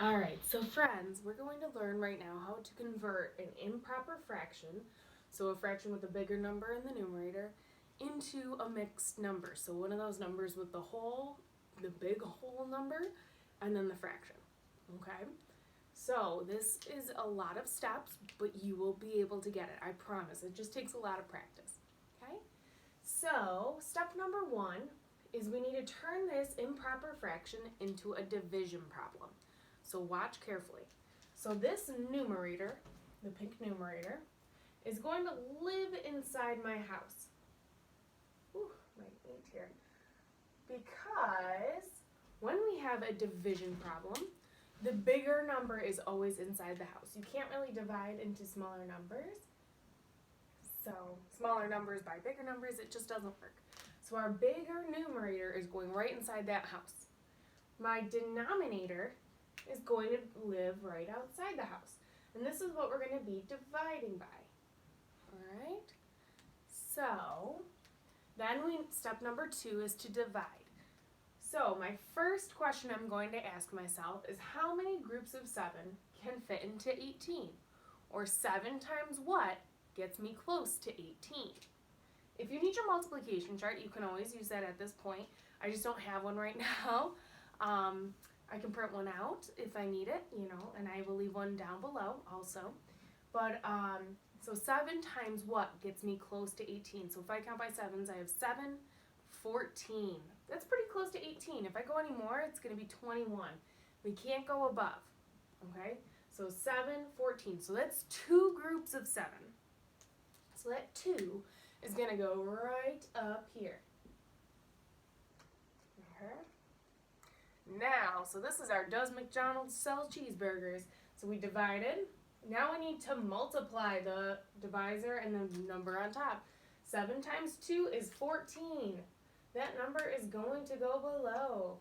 All right, so friends, we're going to learn right now how to convert an improper fraction, so a fraction with a bigger number in the numerator, into a mixed number. So one of those numbers with the whole, the big whole number, and then the fraction. Okay? So this is a lot of steps, but you will be able to get it. I promise. It just takes a lot of practice. Okay? So step number one is we need to turn this improper fraction into a division problem. So watch carefully. So this numerator, the pink numerator, is going to live inside my house. Ooh, my ink here. Because when we have a division problem, the bigger number is always inside the house. You can't really divide into smaller numbers. So smaller numbers by bigger numbers, it just doesn't work. So our bigger numerator is going right inside that house. My denominator is going to live right outside the house. And this is what we're going to be dividing by. Alright? So, then step number 2 is to divide. So, my first question I'm going to ask myself is how many groups of 7 can fit into 18? Or 7 times what gets me close to 18? If you need your multiplication chart, you can always use that at this point. I just don't have one right now. I can print one out if I need it, and I will leave one down below also. But, so 7 times what gets me close to 18? So if I count by 7s, I have 7, 14. That's pretty close to 18. If I go any more, it's going to be 21. We can't go above, okay? So 7, 14. So that's 2 groups of 7. So that 2 is going to go right up here. Okay. Now, so this is our does McDonald's sell cheeseburgers? So we divided. Now we need to multiply the divisor and the number on top. 7 times 2 is 14. That number is going to go below.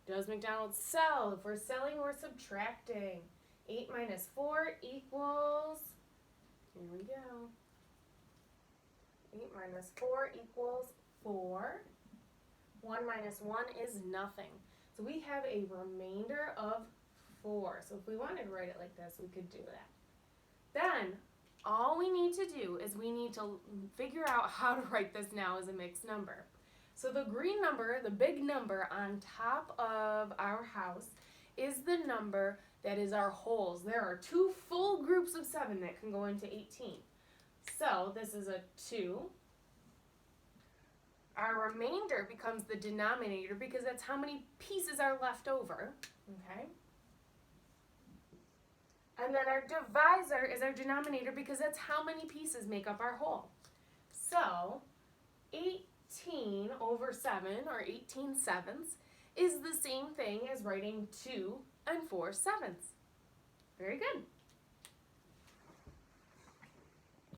Does McDonald's sell? If we're selling, we're subtracting. 8 minus 4 equals, here we go. 8 minus 4 equals 4. 1 minus 1 is nothing. So we have a remainder of 4. So if we wanted to write it like this, we could do that. Then, all we need to do is we need to figure out how to write this now as a mixed number. So the green number, the big number on top of our house, is the number that is our wholes. There are 2 full groups of 7 that can go into 18. So this is a 2. Our remainder becomes the denominator because that's how many pieces are left over, okay? And then our divisor is our denominator because that's how many pieces make up our whole. So, 18 over 7, or 18 sevenths, is the same thing as writing 2 and 4 sevenths. Very good.